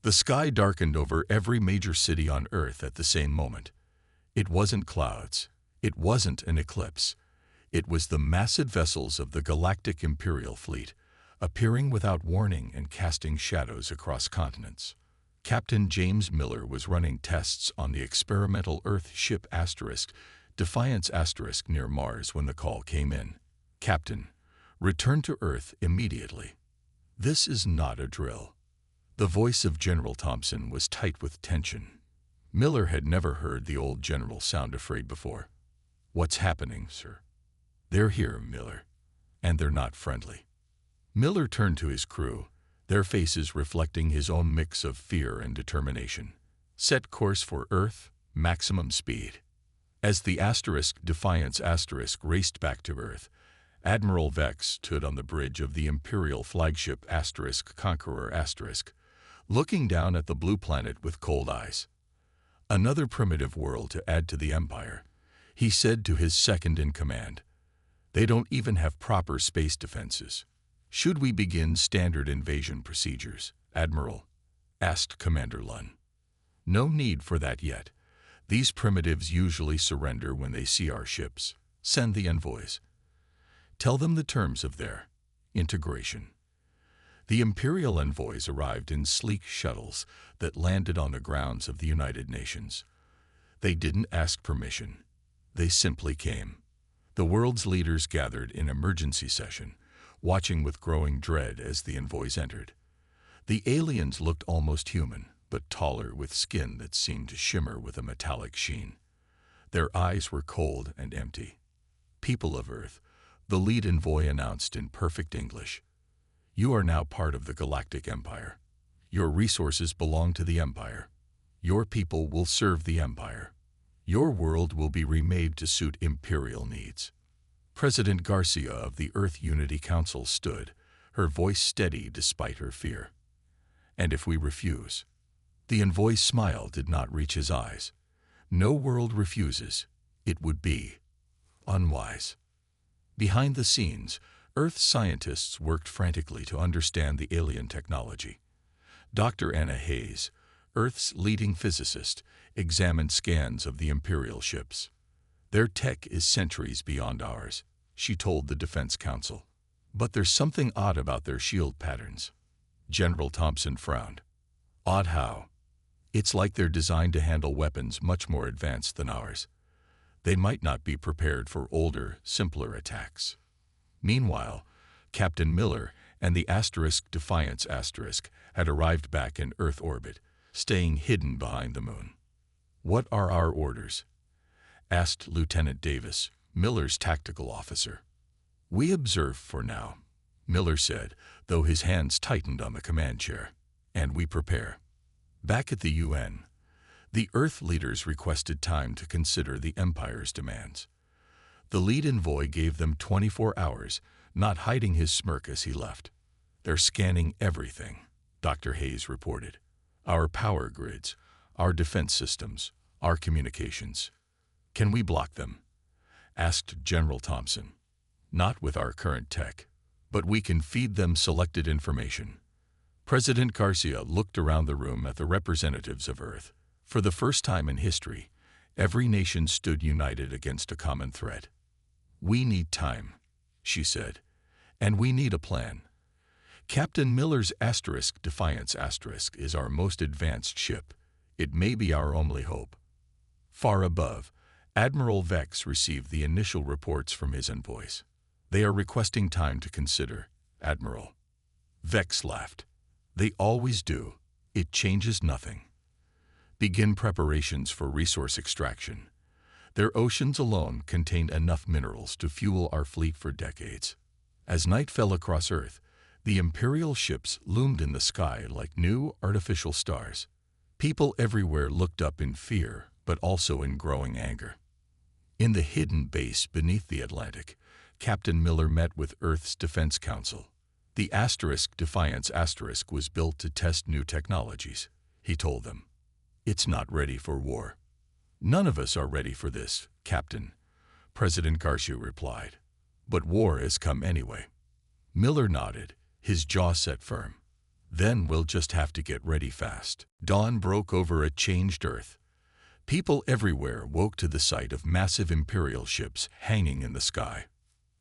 The sky darkened over every major city on Earth at the same moment. It wasn't clouds. It wasn't an eclipse. It was the massive vessels of the Galactic Imperial Fleet, appearing without warning and casting shadows across continents. Captain James Miller was running tests on the experimental Earth ship Defiance near Mars when the call came in. "Captain, return to Earth immediately. This is not a drill." The voice of General Thompson was tight with tension. Miller had never heard the old general sound afraid before. "What's happening, sir?" "They're here, Miller, and they're not friendly." Miller turned to his crew, their faces reflecting his own mix of fear and determination. "Set course for Earth, maximum speed." As the Defiance raced back to Earth, Admiral Vex stood on the bridge of the Imperial flagship Conqueror looking down at the blue planet with cold eyes. "Another primitive world to add to the Empire," he said to his second-in-command. "They don't even have proper space defenses." "Should we begin standard invasion procedures, Admiral?" asked Commander Lunn. "No need for that yet. These primitives usually surrender when they see our ships. Send the envoys. Tell them the terms of their integration." The Imperial envoys arrived in sleek shuttles that landed on the grounds of the United Nations. They didn't ask permission. They simply came. The world's leaders gathered in emergency session, watching with growing dread as the envoys entered. The aliens looked almost human, but taller, with skin that seemed to shimmer with a metallic sheen. Their eyes were cold and empty. "People of Earth," the lead envoy announced in perfect English, "you are now part of the Galactic Empire. Your resources belong to the Empire. Your people will serve the Empire. Your world will be remade to suit Imperial needs." President Garcia of the Earth Unity Council stood, her voice steady despite her fear. "And if we refuse?" The envoy's smile did not reach his eyes. "No world refuses. It would be unwise." Behind the scenes, Earth scientists worked frantically to understand the alien technology. Dr. Anna Hayes, Earth's leading physicist, examined scans of the Imperial ships. "Their tech is centuries beyond ours," she told the Defense Council. "But there's something odd about their shield patterns." General Thompson frowned. "Odd how?" "It's like they're designed to handle weapons much more advanced than ours. They might not be prepared for older, simpler attacks." Meanwhile, Captain Miller and the Defiance had arrived back in Earth orbit, staying hidden behind the moon. "What are our orders?" asked Lieutenant Davis, Miller's tactical officer. "We observe for now," Miller said, though his hands tightened on the command chair. "And we prepare." Back at the UN, the Earth leaders requested time to consider the Empire's demands. The lead envoy gave them 24 hours, not hiding his smirk as he left. "They're scanning everything," Dr. Hayes reported. "Our power grids, our defense systems, our communications." "Can we block them?" asked General Thompson. "Not with our current tech, but we can feed them selected information." President Garcia looked around the room at the representatives of Earth. For the first time in history, every nation stood united against a common threat. "We need time," she said, "and we need a plan. Captain Miller's Defiance is our most advanced ship. It may be our only hope." Far above, Admiral Vex received the initial reports from his envoys. "They are requesting time to consider, Admiral." Vex laughed. "They always do. It changes nothing. Begin preparations for resource extraction. Their oceans alone contain enough minerals to fuel our fleet for decades." As night fell across Earth, the Imperial ships loomed in the sky like new artificial stars. People everywhere looked up in fear, but also in growing anger. In the hidden base beneath the Atlantic, Captain Miller met with Earth's Defense Council. The Defiance was built to test new technologies, he told them. "It's not ready for war." "None of us are ready for this, Captain," President Garcia replied. "But war has come anyway." Miller nodded, his jaw set firm. Then we'll just have to get ready fast. Dawn broke over a changed Earth. People everywhere woke to the sight of massive Imperial ships hanging in the sky.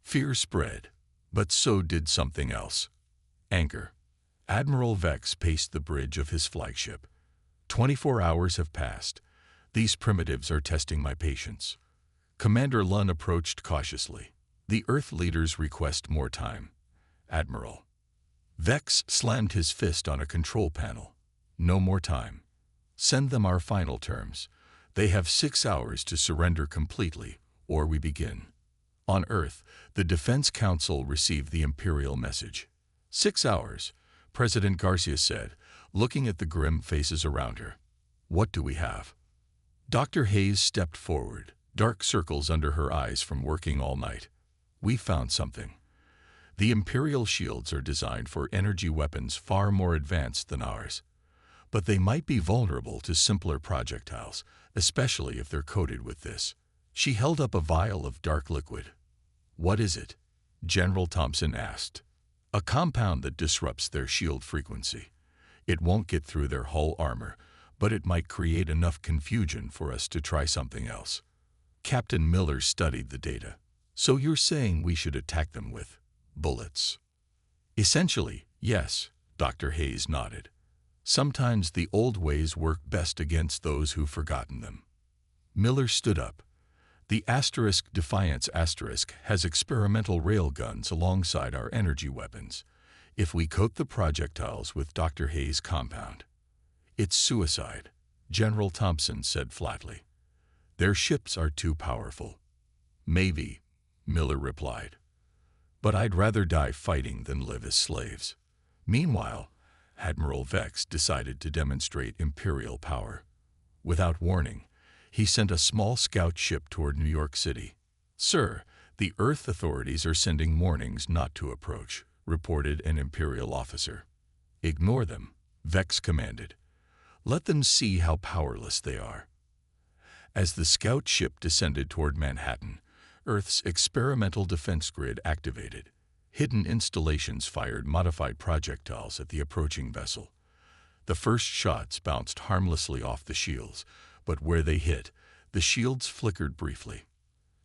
Fear spread, but so did something else. Anger. Admiral Vex paced the bridge of his flagship. 24 hours have passed. These primitives are testing my patience. Commander Lund approached cautiously. The Earth leaders request more time. Admiral. Vex slammed his fist on a control panel. No more time. Send them our final terms. They have 6 hours to surrender completely, or we begin. On Earth, the Defense Council received the Imperial message. 6 hours, President Garcia said, looking at the grim faces around her. What do we have? Dr. Hayes stepped forward, dark circles under her eyes from working all night. We found something. The Imperial shields are designed for energy weapons far more advanced than ours. But they might be vulnerable to simpler projectiles, especially if they're coated with this. She held up a vial of dark liquid. What is it? General Thompson asked. A compound that disrupts their shield frequency. It won't get through their hull armor, but it might create enough confusion for us to try something else. Captain Miller studied the data. So you're saying we should attack them with bullets? Essentially, yes, Dr. Hayes nodded. Sometimes the old ways work best against those who've forgotten them. Miller stood up. The Defiance has experimental railguns alongside our energy weapons. If we coat the projectiles with Dr. Hayes' compound, it's suicide, General Thompson said flatly. Their ships are too powerful. Maybe, Miller replied. But I'd rather die fighting than live as slaves. Meanwhile, Admiral Vex decided to demonstrate Imperial power. Without warning, he sent a small scout ship toward New York City. Sir, the Earth authorities are sending warnings not to approach, reported an Imperial officer. Ignore them, Vex commanded. Let them see how powerless they are. As the scout ship descended toward Manhattan, Earth's experimental defense grid activated. Hidden installations fired modified projectiles at the approaching vessel. The first shots bounced harmlessly off the shields, but where they hit, the shields flickered briefly.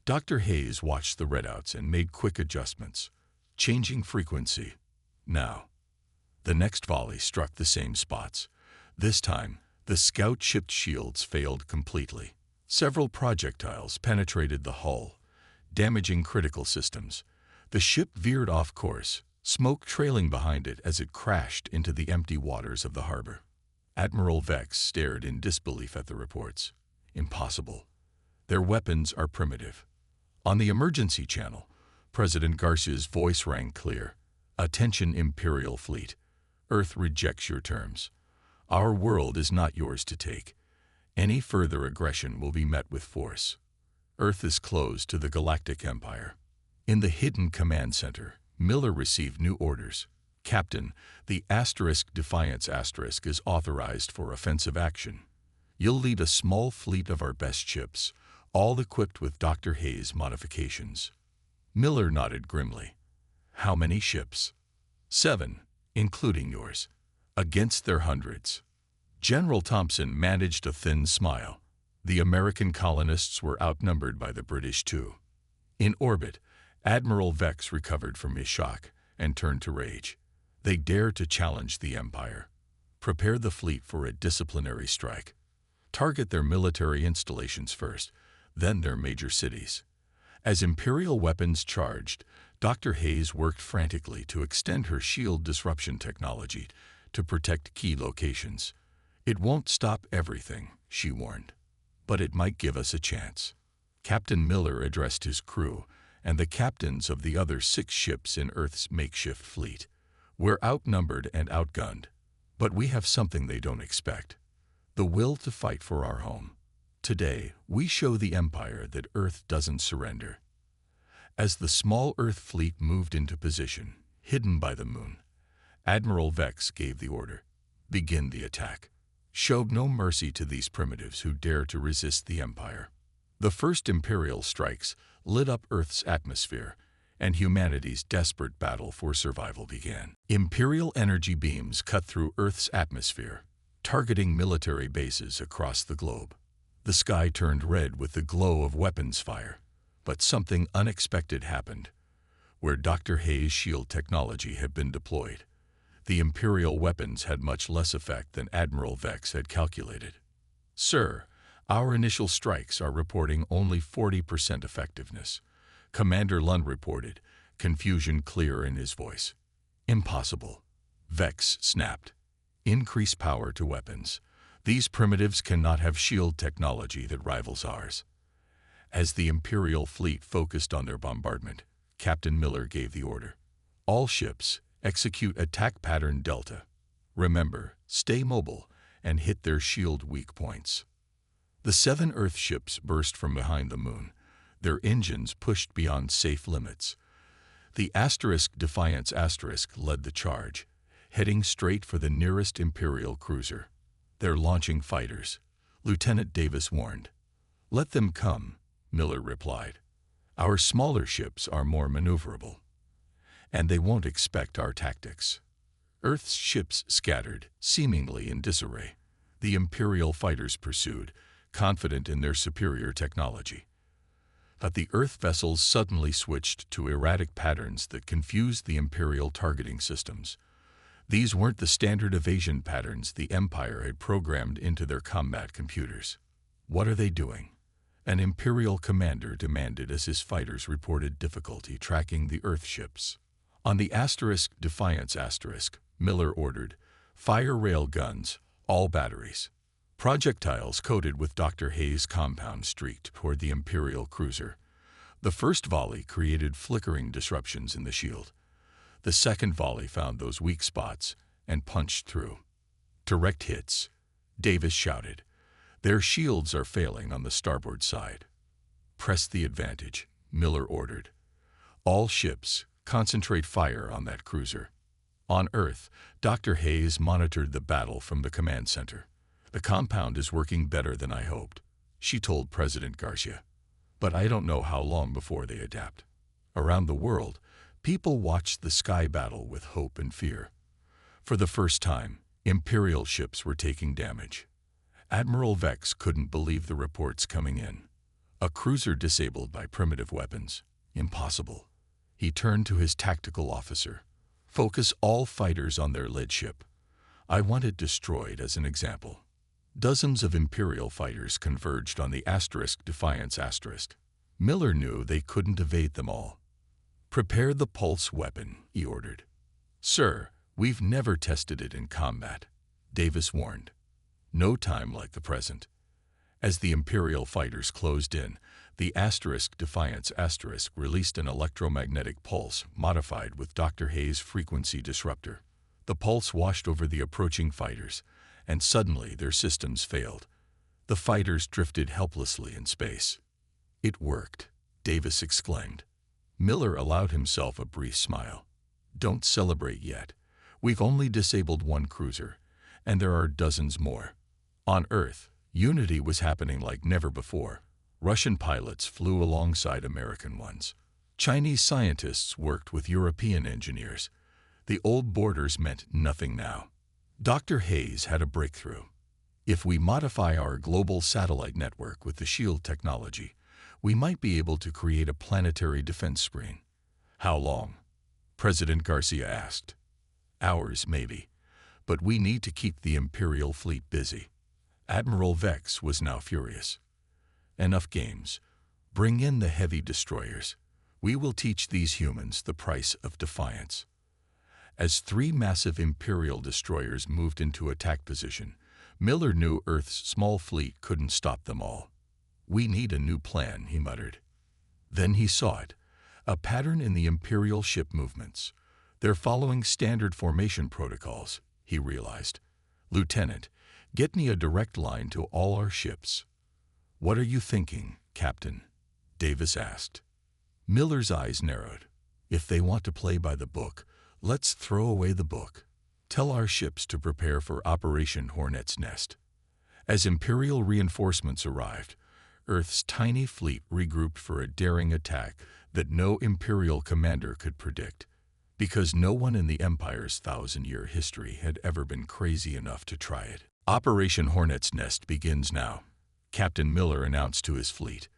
Dr. Hayes watched the readouts and made quick adjustments. Changing frequency. Now. The next volley struck the same spots. This time, the scout ship's shields failed completely. Several projectiles penetrated the hull, damaging critical systems. The ship veered off course, smoke trailing behind it as it crashed into the empty waters of the harbor. Admiral Vex stared in disbelief at the reports. Impossible. Their weapons are primitive. On the emergency channel, President Garcia's voice rang clear. Attention, Imperial Fleet. Earth rejects your terms. Our world is not yours to take. Any further aggression will be met with force. Earth is closed to the Galactic Empire. In the hidden command center, Miller received new orders. Captain, the Defiance is authorized for offensive action. You'll lead a small fleet of our best ships, all equipped with Dr. Hayes modifications. Miller nodded grimly. How many ships? 7, including yours. Against their hundreds. General Thompson managed a thin smile. The American colonists were outnumbered by the British too. In orbit, Admiral Vex recovered from his shock and turned to rage. They dare to challenge the Empire. Prepare the fleet for a disciplinary strike. Target their military installations first, then their major cities. As Imperial weapons charged, Dr. Hayes worked frantically to extend her shield disruption technology to protect key locations. It won't stop everything, she warned, but it might give us a chance. Captain Miller addressed his crew and the captains of the other 6 ships in Earth's makeshift fleet. We're outnumbered and outgunned, but we have something they don't expect. The will to fight for our home. Today, we show the Empire that Earth doesn't surrender. As the small Earth fleet moved into position, hidden by the moon, Admiral Vex gave the order. Begin the attack. Show no mercy to these primitives who dare to resist the Empire. The first Imperial strikes lit up Earth's atmosphere, and humanity's desperate battle for survival began. Imperial energy beams cut through Earth's atmosphere, targeting military bases across the globe. The sky turned red with the glow of weapons fire, but something unexpected happened. Where Dr. Hayes' shield technology had been deployed, the Imperial weapons had much less effect than Admiral Vex had calculated. "Sir, our initial strikes are reporting only 40% effectiveness," Commander Lund reported, confusion clear in his voice. "Impossible," Vex snapped. "Increase power to weapons. These primitives cannot have shield technology that rivals ours." As the Imperial fleet focused on their bombardment, Captain Miller gave the order. "All ships, execute attack pattern Delta. Remember, stay mobile and hit their shield weak points." The 7 Earth ships burst from behind the moon, their engines pushed beyond safe limits. The Defiance led the charge, heading straight for the nearest Imperial cruiser. "They're launching fighters," Lieutenant Davis warned. "Let them come," Miller replied. "Our smaller ships are more maneuverable, and they won't expect our tactics." Earth's ships scattered, seemingly in disarray. The Imperial fighters pursued, confident in their superior technology. But the Earth vessels suddenly switched to erratic patterns that confused the Imperial targeting systems. These weren't the standard evasion patterns the Empire had programmed into their combat computers. "What are they doing?" an Imperial commander demanded as his fighters reported difficulty tracking the Earth ships. On the Defiance Miller ordered, "Fire rail guns, all batteries." Projectiles coated with Dr. Hayes' compound streaked toward the Imperial cruiser. The first volley created flickering disruptions in the shield. The second volley found those weak spots and punched through. "Direct hits," Davis shouted. "Their shields are failing on the starboard side." "Press the advantage," Miller ordered. "All ships, concentrate fire on that cruiser." On Earth, Dr. Hayes monitored the battle from the command center. "The compound is working better than I hoped," she told President Garcia. "But I don't know how long before they adapt." Around the world, people watched the sky battle with hope and fear. For the first time, Imperial ships were taking damage. Admiral Vex couldn't believe the reports coming in. A cruiser disabled by primitive weapons. Impossible. He turned to his tactical officer. "Focus all fighters on their lead ship. I want it destroyed as an example." Dozens of Imperial fighters converged on the Defiance *. Miller knew they couldn't evade them all. "Prepare the pulse weapon," he ordered. "Sir, we've never tested it in combat," Davis warned. "No time like the present." As the Imperial fighters closed in, the Defiance released an electromagnetic pulse modified with Dr. Hayes' frequency disruptor. The pulse washed over the approaching fighters, and suddenly their systems failed. The fighters drifted helplessly in space. "It worked," Davis exclaimed. Miller allowed himself a brief smile. "Don't celebrate yet. We've only disabled one cruiser, and there are dozens more." On Earth, unity was happening like never before. Russian pilots flew alongside American ones. Chinese scientists worked with European engineers. The old borders meant nothing now. Dr. Hayes had a breakthrough. "If we modify our global satellite network with the shield technology, we might be able to create a planetary defense screen." "How long?" President Garcia asked. "Hours, maybe. But we need to keep the Imperial fleet busy." Admiral Vex was now furious. "Enough games. Bring in the heavy destroyers. We will teach these humans the price of defiance." As 3 massive Imperial destroyers moved into attack position, Miller knew Earth's small fleet couldn't stop them all. "We need a new plan," he muttered. Then he saw it, a pattern in the Imperial ship movements. "They're following standard formation protocols," he realized. "Lieutenant, get me a direct line to all our ships." "What are you thinking, Captain?" Davis asked. Miller's eyes narrowed. "If they want to play by the book, let's throw away the book. Tell our ships to prepare for Operation Hornet's Nest." As Imperial reinforcements arrived, Earth's tiny fleet regrouped for a daring attack that no Imperial commander could predict, because no one in the Empire's 1,000-year history had ever been crazy enough to try it. Operation Hornet's Nest begins now, Captain Miller announced to his fleet.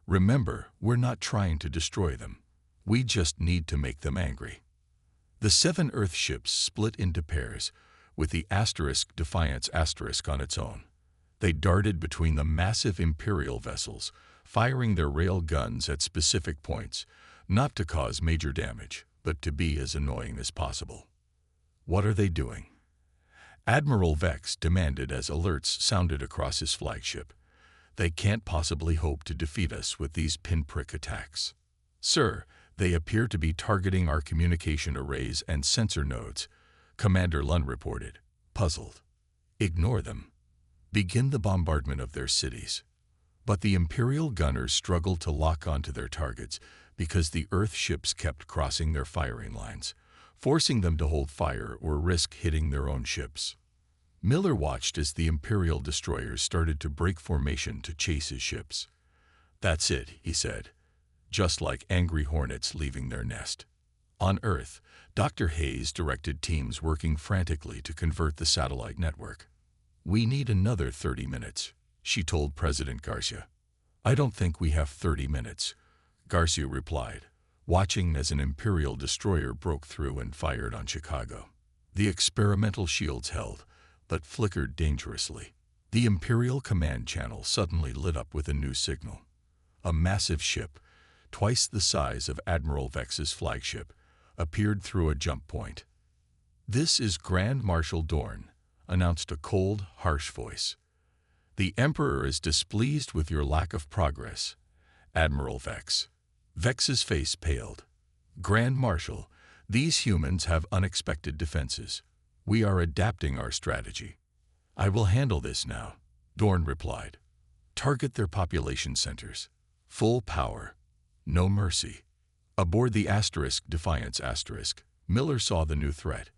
Remember, we're not trying to destroy them. We just need to make them angry. The 7 Earth ships split into pairs, with the Defiance on its own. They darted between the massive Imperial vessels, firing their rail guns at specific points, not to cause major damage, but to be as annoying as possible. What are they doing? Admiral Vex demanded as alerts sounded across his flagship. They can't possibly hope to defeat us with these pinprick attacks. Sir, they appear to be targeting our communication arrays and sensor nodes, Commander Lund reported, puzzled. Ignore them. Begin the bombardment of their cities. But the Imperial gunners struggled to lock onto their targets because the Earth ships kept crossing their firing lines, forcing them to hold fire or risk hitting their own ships. Miller watched as the Imperial destroyers started to break formation to chase his ships. That's it, he said, just like angry hornets leaving their nest. On Earth, Dr. Hayes directed teams working frantically to convert the satellite network. We need another 30 minutes, she told President Garcia. I don't think we have 30 minutes, Garcia replied, watching as an Imperial destroyer broke through and fired on Chicago. The experimental shields held, but flickered dangerously. The Imperial command channel suddenly lit up with a new signal. A massive ship, twice the size of Admiral Vex's flagship, appeared through a jump point. This is Grand Marshal Dorn, announced a cold, harsh voice. The Emperor is displeased with your lack of progress, Admiral Vex. Vex's face paled. Grand Marshal, these humans have unexpected defenses. We are adapting our strategy. I will handle this now, Dorn replied. Target their population centers. Full power. No mercy. Aboard the Defiance Miller saw the new threat.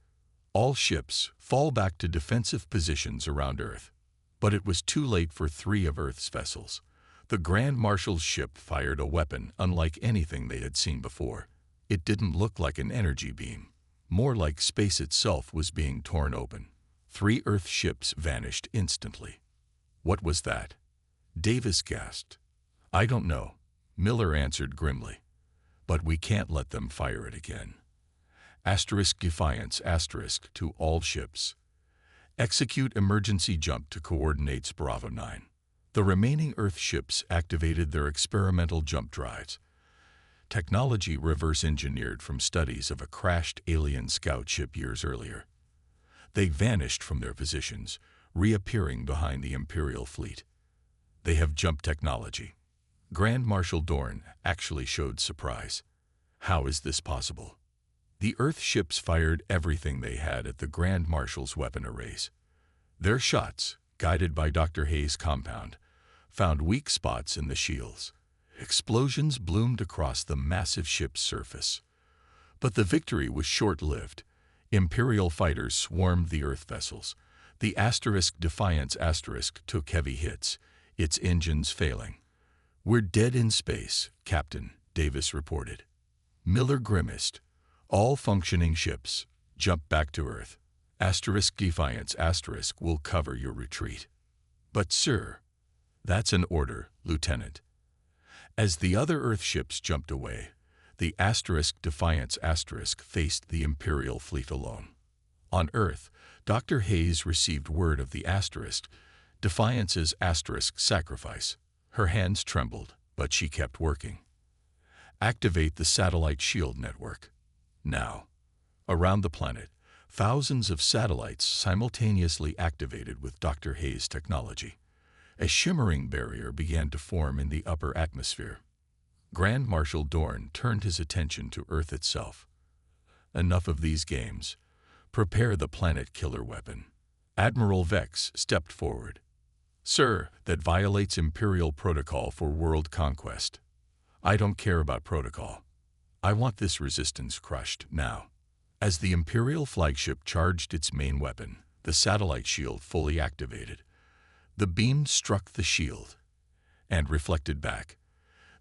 All ships fall back to defensive positions around Earth. But it was too late for 3 of Earth's vessels. The Grand Marshal's ship fired a weapon unlike anything they had seen before. It didn't look like an energy beam. More like space itself was being torn open. 3 Earth ships vanished instantly. What was that? Davis gasped. I don't know, Miller answered grimly. But we can't let them fire it again. Defiance to all ships. Execute emergency jump to coordinates Bravo 9. The remaining Earth ships activated their experimental jump drives. Technology reverse-engineered from studies of a crashed alien scout ship years earlier. They vanished from their positions, reappearing behind the Imperial fleet. They have jump technology. Grand Marshal Dorn actually showed surprise. How is this possible? The Earth ships fired everything they had at the Grand Marshal's weapon arrays. Their shots, guided by Dr. Hayes' compound, found weak spots in the shields. Explosions bloomed across the massive ship's surface. But the victory was short-lived. Imperial fighters swarmed the Earth vessels. The Defiance took heavy hits, its engines failing. We're dead in space, Captain, Davis reported. Miller grimaced. All functioning ships, jump back to Earth. Defiance will cover your retreat. But sir, that's an order, Lieutenant. As the other Earth ships jumped away, the Defiance faced the Imperial fleet alone. On Earth, Dr. Hayes received word of the Defiance's sacrifice. Her hands trembled, but she kept working. Activate the satellite shield network. Now, around the planet, thousands of satellites simultaneously activated with Dr. Hayes' technology. A shimmering barrier began to form in the upper atmosphere. Grand Marshal Dorn turned his attention to Earth itself. Enough of these games. Prepare the planet killer weapon. Admiral Vex stepped forward. Sir, that violates Imperial protocol for world conquest. I don't care about protocol. I want this resistance crushed now. As the Imperial flagship charged its main weapon, the satellite shield fully activated. The beam struck the shield. and reflected back.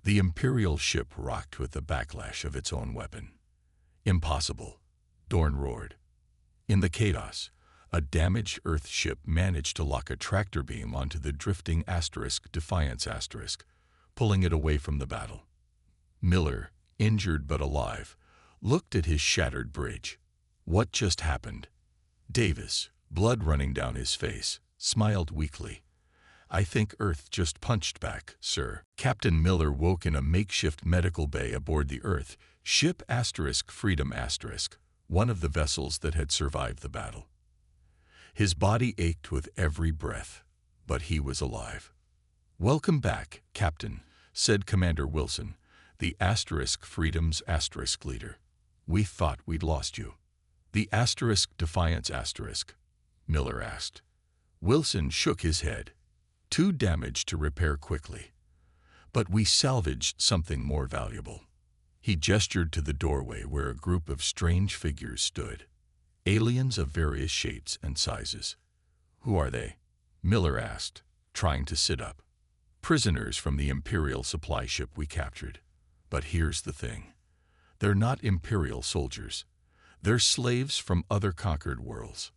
The Imperial ship rocked with the backlash of its own weapon. Impossible, Dorn roared. In the chaos, a damaged Earth ship managed to lock a tractor beam onto the drifting Defiance pulling it away from the battle. Miller, injured but alive, looked at his shattered bridge. What just happened? Davis, blood running down his face, smiled weakly. I think Earth just punched back, sir. Captain Miller woke in a makeshift medical bay aboard the Earth ship Freedom one of the vessels that had survived the battle. His body ached with every breath, but he was alive. Welcome back, Captain, said Commander Wilson, the Freedom's leader. We thought we'd lost you. The Defiance Miller asked. Wilson shook his head. Too damaged to repair quickly. But we salvaged something more valuable. He gestured to the doorway where a group of strange figures stood. Aliens of various shapes and sizes. Who are they? Miller asked, trying to sit up. Prisoners from the Imperial supply ship we captured. But here's the thing. They're not Imperial soldiers. They're slaves from other conquered worlds.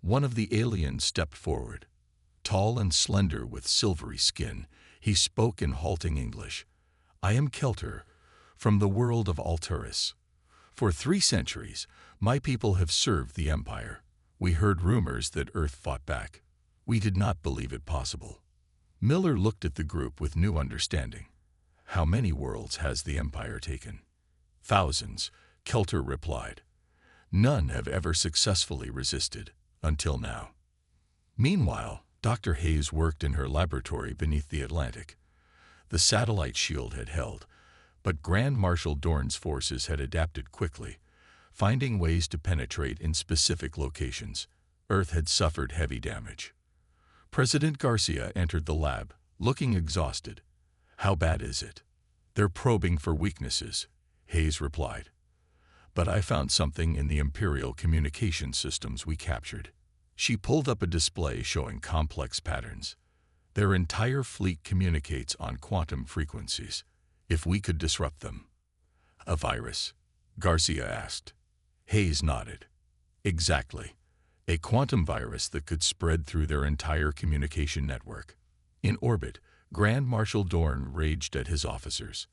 One of the aliens stepped forward. Tall and slender with silvery skin, he spoke in halting English. I am Kelter, from the world of Alturas. For 3 centuries, my people have served the Empire. We heard rumors that Earth fought back. We did not believe it possible. Miller looked at the group with new understanding. How many worlds has the Empire taken? Thousands, Kelter replied. None have ever successfully resisted, until now. Meanwhile, Dr. Hayes worked in her laboratory beneath the Atlantic. The satellite shield had held, but Grand Marshal Dorn's forces had adapted quickly, finding ways to penetrate in specific locations. Earth had suffered heavy damage. President Garcia entered the lab, looking exhausted. How bad is it? They're probing for weaknesses, Hayes replied. But I found something in the Imperial communication systems we captured. She pulled up a display showing complex patterns. Their entire fleet communicates on quantum frequencies. If we could disrupt them. A virus? Garcia asked. Hayes nodded. Exactly. A quantum virus that could spread through their entire communication network. In orbit, Grand Marshal Dorn raged at his officers.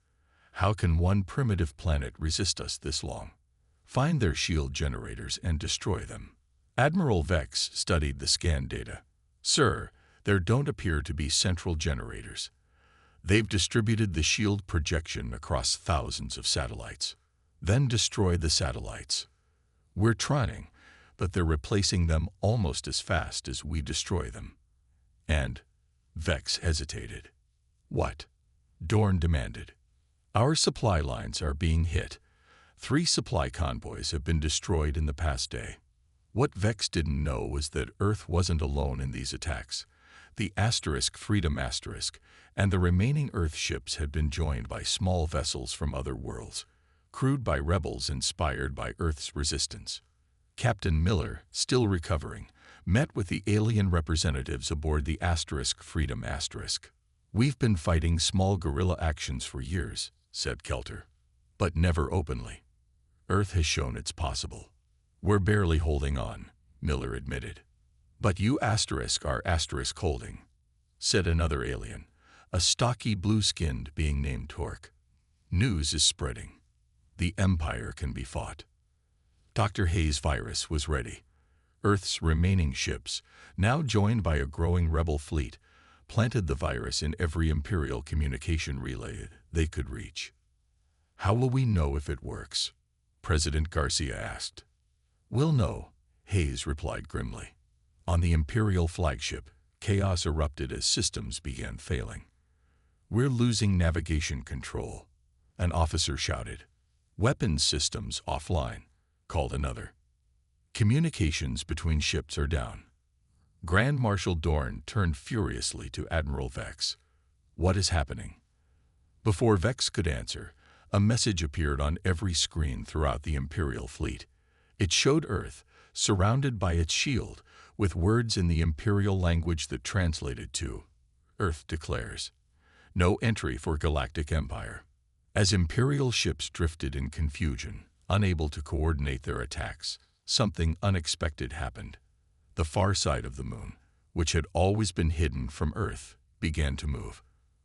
How can one primitive planet resist us this long? Find their shield generators and destroy them. Admiral Vex studied the scan data. Sir, there don't appear to be central generators. They've distributed the shield projection across thousands of satellites. Then destroy the satellites. We're trying, but they're replacing them almost as fast as we destroy them. And Vex hesitated. What? Dorn demanded. Our supply lines are being hit. 3 supply convoys have been destroyed in the past day. What Vex didn't know was that Earth wasn't alone in these attacks. The Freedom and the remaining Earth ships had been joined by small vessels from other worlds, crewed by rebels inspired by Earth's resistance. Captain Miller, still recovering, met with the alien representatives aboard the Freedom. We've been fighting small guerrilla actions for years, said Kelter, but never openly. Earth has shown it's possible. We're barely holding on, Miller admitted. But you are holding, said another alien, a stocky blue-skinned being named Torque. News is spreading. The Empire can be fought. Dr. Hayes' virus was ready. Earth's remaining ships, now joined by a growing rebel fleet, planted the virus in every Imperial communication relay they could reach. How will we know if it works? President Garcia asked. We'll know, Hayes replied grimly. On the Imperial flagship, chaos erupted as systems began failing. We're losing navigation control, an officer shouted. Weapons systems offline, called another. Communications between ships are down. Grand Marshal Dorn turned furiously to Admiral Vex. What is happening? Before Vex could answer, a message appeared on every screen throughout the Imperial fleet. It showed Earth, surrounded by its shield, with words in the Imperial language that translated to, Earth declares, No entry for Galactic Empire. As Imperial ships drifted in confusion, unable to coordinate their attacks, something unexpected happened. The far side of the moon, which had always been hidden from Earth, began to move.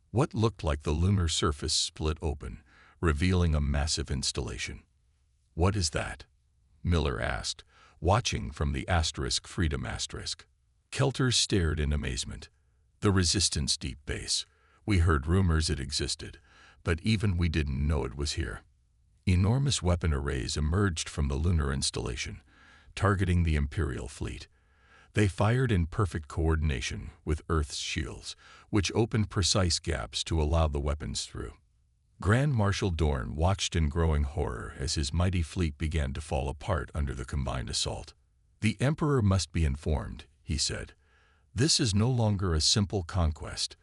What looked like the lunar surface split open, revealing a massive installation. "What is that?" Miller asked, watching from the Freedom asterisk. Kelter stared in amazement. "The Resistance deep base. We heard rumors it existed, but even we didn't know it was here." Enormous weapon arrays emerged from the lunar installation, targeting the Imperial fleet. They fired in perfect coordination with Earth's shields, which opened precise gaps to allow the weapons through. Grand Marshal Dorn watched in growing horror as his mighty fleet began to fall apart under the combined assault. "The Emperor must be informed," he said. "This is no longer a simple conquest.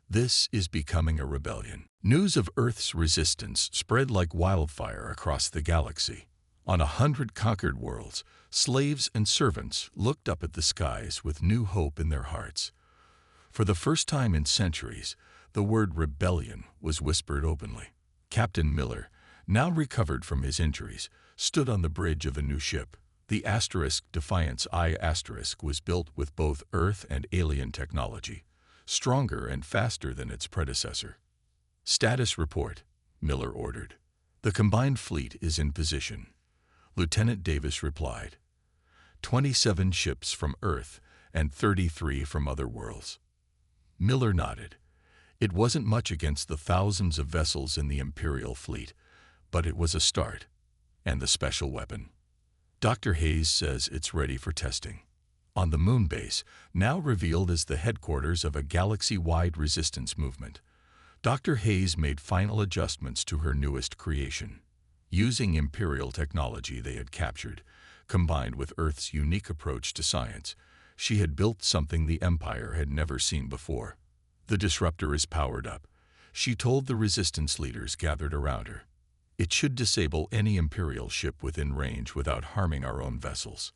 This is becoming a rebellion." News of Earth's resistance spread like wildfire across the galaxy. On 100 conquered worlds, slaves and servants looked up at the skies with new hope in their hearts. For the first time in centuries, the word rebellion was whispered openly. Captain Miller, now recovered from his injuries, stood on the bridge of a new ship. The Defiance I was built with both Earth and alien technology, stronger and faster than its predecessor. "Status report," Miller ordered. "The combined fleet is in position." Lieutenant Davis replied. 27 ships from Earth and 33 from other worlds. Miller nodded. It wasn't much against the thousands of vessels in the Imperial fleet, but it was a start. And the special weapon. Dr. Hayes says it's ready for testing. On the moon base, now revealed as the headquarters of a galaxy-wide resistance movement, Dr. Hayes made final adjustments to her newest creation. Using Imperial technology they had captured, combined with Earth's unique approach to science, she had built something the Empire had never seen before. "The disruptor is powered up," she told the resistance leaders gathered around her. "It should disable any Imperial ship within range without harming our own vessels."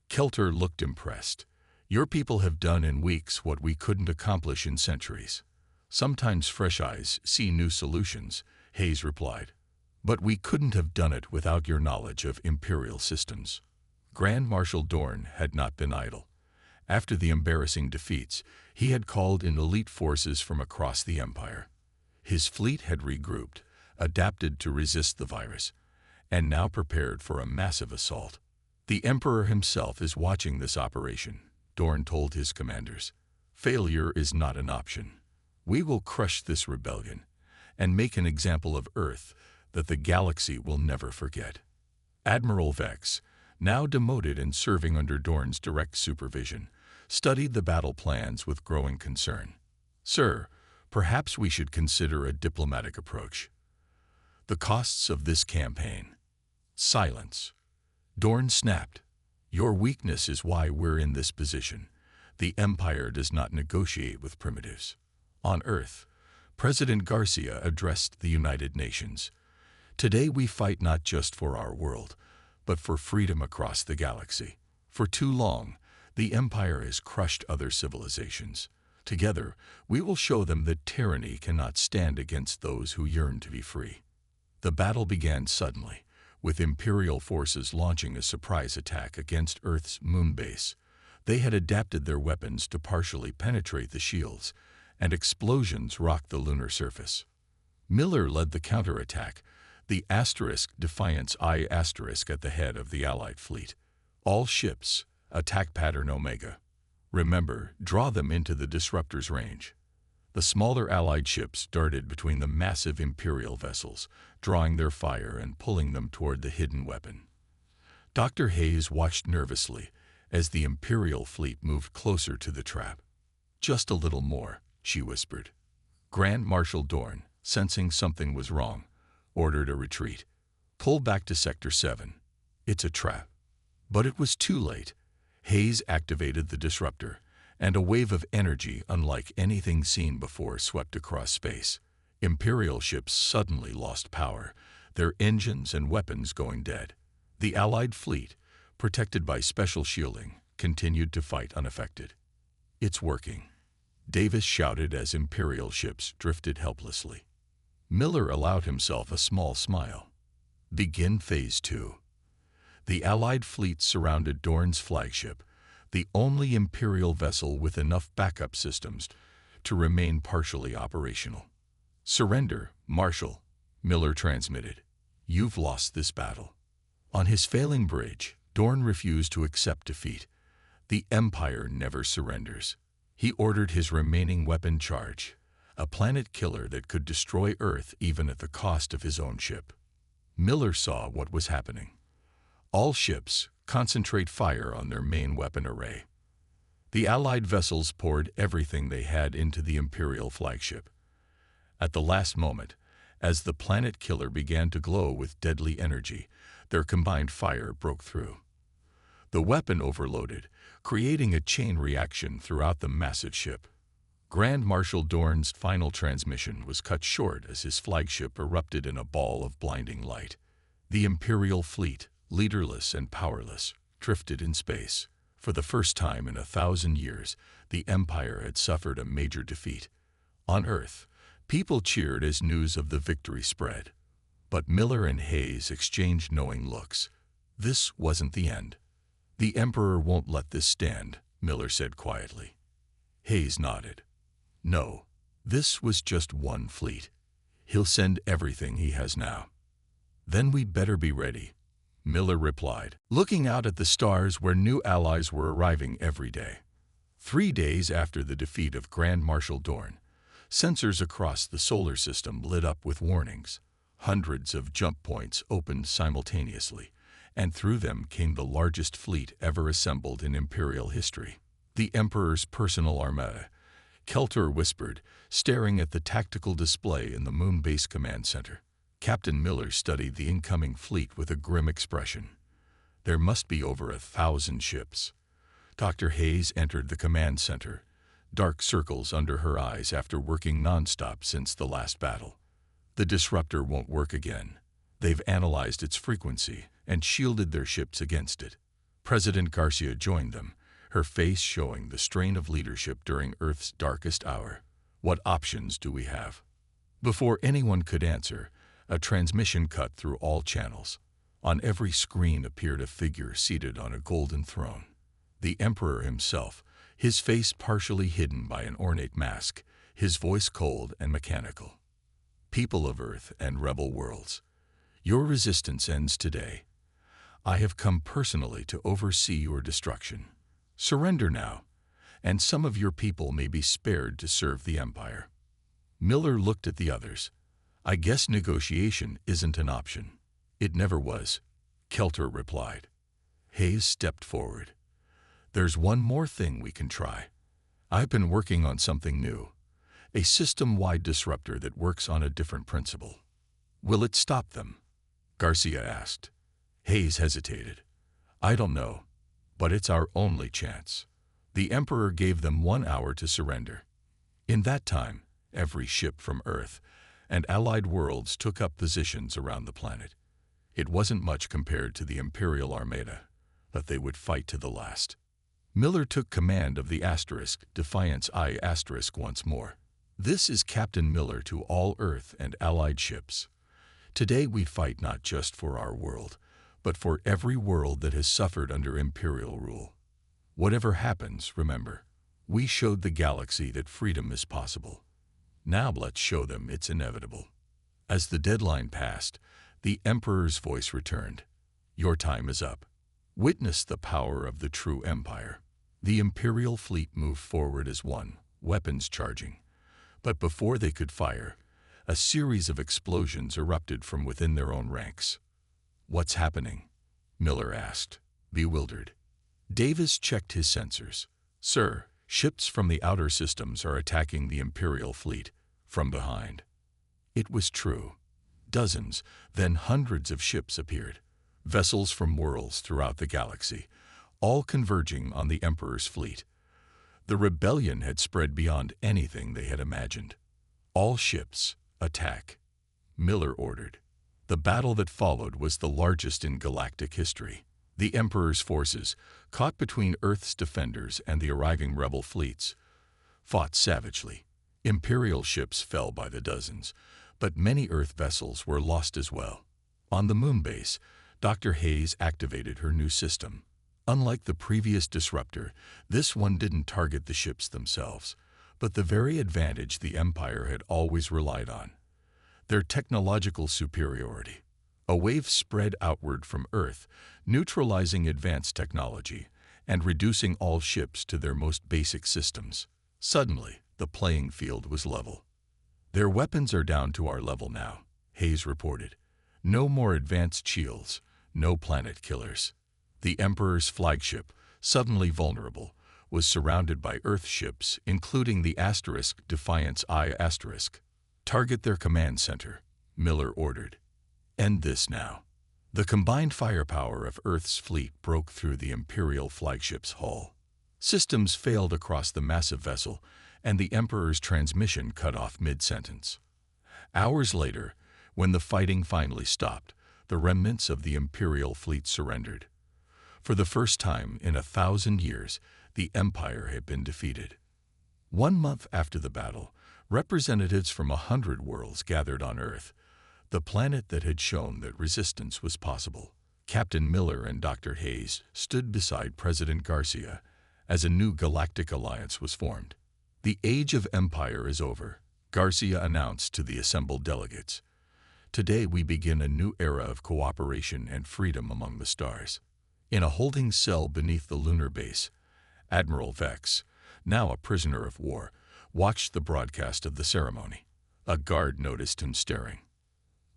Kelter looked impressed. "Your people have done in weeks what we couldn't accomplish in centuries." "Sometimes fresh eyes see new solutions," Hayes replied. "But we couldn't have done it without your knowledge of Imperial systems." Grand Marshal Dorn had not been idle. After the embarrassing defeats, he had called in elite forces from across the Empire. His fleet had regrouped, adapted to resist the virus, and now prepared for a massive assault. "The Emperor himself is watching this operation," Dorn told his commanders. "Failure is not an option. We will crush this rebellion and make an example of Earth that the galaxy will never forget." Admiral Vex, now demoted and serving under Dorn's direct supervision, studied the battle plans with growing concern. "Sir, perhaps we should consider a diplomatic approach." "The costs of this campaign." Silence. Dorn snapped. "Your weakness is why we're in this position. The Empire does not negotiate with primitives." On Earth, President Garcia addressed the United Nations. "Today we fight not just for our world, but for freedom across the galaxy. For too long, the Empire has crushed other civilizations. Together, we will show them that tyranny cannot stand against those who yearn to be free." The battle began suddenly, with Imperial forces launching a surprise attack against Earth's moon base. They had adapted their weapons to partially penetrate the shields, and explosions rocked the lunar surface. Miller led the counterattack, the Defiance I at the head of the Allied fleet. "All ships, attack pattern Omega. Remember, draw them into the disruptor's range." The smaller Allied ships darted between the massive Imperial vessels, drawing their fire and pulling them toward the hidden weapon. Dr. Hayes watched nervously as the Imperial fleet moved closer to the trap. "Just a little more," she whispered. Grand Marshal Dorn, sensing something was wrong, ordered a retreat. "Pull back to Sector 7. It's a trap." But it was too late. Hayes activated the disruptor, and a wave of energy unlike anything seen before swept across space. Imperial ships suddenly lost power, their engines and weapons going dead. The Allied fleet, protected by special shielding, continued to fight unaffected. "It's working." Davis shouted as Imperial ships drifted helplessly. Miller allowed himself a small smile. Begin Phase 2. The Allied fleet surrounded Dorn's flagship, the only Imperial vessel with enough backup systems to remain partially operational. Surrender, Marshal, Miller transmitted. You've lost this battle. On his failing bridge, Dorn refused to accept defeat. The Empire never surrenders. He ordered his remaining weapon charge, a planet killer that could destroy Earth even at the cost of his own ship. Miller saw what was happening. All ships concentrate fire on their main weapon array. The Allied vessels poured everything they had into the Imperial flagship. At the last moment, as the planet killer began to glow with deadly energy, their combined fire broke through. The weapon overloaded, creating a chain reaction throughout the massive ship. Grand Marshal Dorn's final transmission was cut short as his flagship erupted in a ball of blinding light. The Imperial fleet, leaderless and powerless, drifted in space. For the first time in 1,000 years, the Empire had suffered a major defeat. On Earth, people cheered as news of the victory spread. But Miller and Hayes exchanged knowing looks. This wasn't the end. The Emperor won't let this stand, Miller said quietly. Hayes nodded. No, this was just one fleet. He'll send everything he has now. Then we'd better be ready, Miller replied, looking out at the stars where new allies were arriving every day. 3 days after the defeat of Grand Marshal Dorn, sensors across the solar system lit up with warnings. Hundreds of jump points opened simultaneously, and through them came the largest fleet ever assembled in Imperial history. The Emperor's personal armada, Keltor whispered, staring at the tactical display in the Moon Base Command Center. Captain Miller studied the incoming fleet with a grim expression. There must be over 1,000 ships. Dr. Hayes entered the command center, dark circles under her eyes after working nonstop since the last battle. The disruptor won't work again. They've analyzed its frequency and shielded their ships against it. President Garcia joined them, her face showing the strain of leadership during Earth's darkest hour. What options do we have? Before anyone could answer, a transmission cut through all channels. On every screen appeared a figure seated on a golden throne. The Emperor himself, his face partially hidden by an ornate mask, his voice cold and mechanical. People of Earth and rebel worlds, your resistance ends today. I have come personally to oversee your destruction. Surrender now, and some of your people may be spared to serve the Empire. Miller looked at the others. I guess negotiation isn't an option. It never was, Keltor replied. Hayes stepped forward. There's one more thing we can try. I've been working on something new, a system-wide disruptor that works on a different principle. Will it stop them? Garcia asked. Hayes hesitated. I don't know, but it's our only chance. The Emperor gave them 1 hour to surrender. In that time, every ship from Earth and allied worlds took up positions around the planet. It wasn't much compared to the Imperial Armada, but they would fight to the last. Miller took command of the Defiance I once more. This is Captain Miller to all Earth and allied ships. Today we fight not just for our world, but for every world that has suffered under Imperial rule. Whatever happens, remember, we showed the galaxy that freedom is possible. Now let's show them it's inevitable. As the deadline passed, the Emperor's voice returned. Your time is up. Witness the power of the true Empire. The Imperial fleet moved forward as one, weapons charging. But before they could fire, a series of explosions erupted from within their own ranks. What's happening? Miller asked, bewildered. Davis checked his sensors. Sir, ships from the outer systems are attacking the Imperial fleet from behind. It was true. Dozens, then hundreds of ships appeared, vessels from worlds throughout the galaxy, all converging on the Emperor's fleet. The rebellion had spread beyond anything they had imagined. All ships, attack, Miller ordered. The battle that followed was the largest in galactic history. The Emperor's forces, caught between Earth's defenders and the arriving rebel fleets, fought savagely. Imperial ships fell by the dozens, but many Earth vessels were lost as well. On the moon base, Dr. Hayes activated her new system. Unlike the previous disruptor, this one didn't target the ships themselves, but the very advantage the Empire had always relied on: their technological superiority. A wave spread outward from Earth, neutralizing advanced technology and reducing all ships to their most basic systems. Suddenly, the playing field was level. "Their weapons are down to our level now," Hayes reported. "No more advanced shields, no planet killers." The Emperor's flagship, suddenly vulnerable, was surrounded by Earth ships, including the Defiance I. "Target their command center," Miller ordered. "End this now." The combined firepower of Earth's fleet broke through the Imperial flagship's hull. Systems failed across the massive vessel, and the Emperor's transmission cut off mid-sentence. Hours later, when the fighting finally stopped, the remnants of the Imperial fleet surrendered. For the first time in 1,000 years, the Empire had been defeated. 1 month after the battle, representatives from 100 worlds gathered on Earth, the planet that had shown that resistance was possible. Captain Miller and Dr. Hayes stood beside President Garcia as a new galactic alliance was formed. "The age of empire is over," Garcia announced to the assembled delegates. "Today we begin a new era of cooperation and freedom among the stars." In a holding cell beneath the lunar base, Admiral Vex, now a prisoner of war, watched the broadcast of the ceremony. A guard noticed him staring.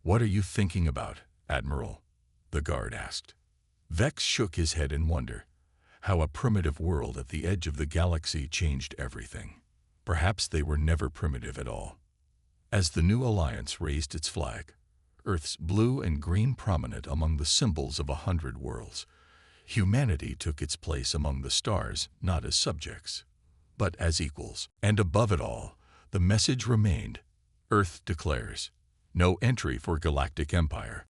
"What are you thinking about, Admiral?" the guard asked. Vex shook his head in wonder. How a primitive world at the edge of the galaxy changed everything. Perhaps they were never primitive at all. As the new alliance raised its flag, Earth's blue and green prominent among the symbols of 100 worlds, humanity took its place among the stars not as subjects, but as equals. And above it all, the message remained: Earth declares, no entry for galactic empire.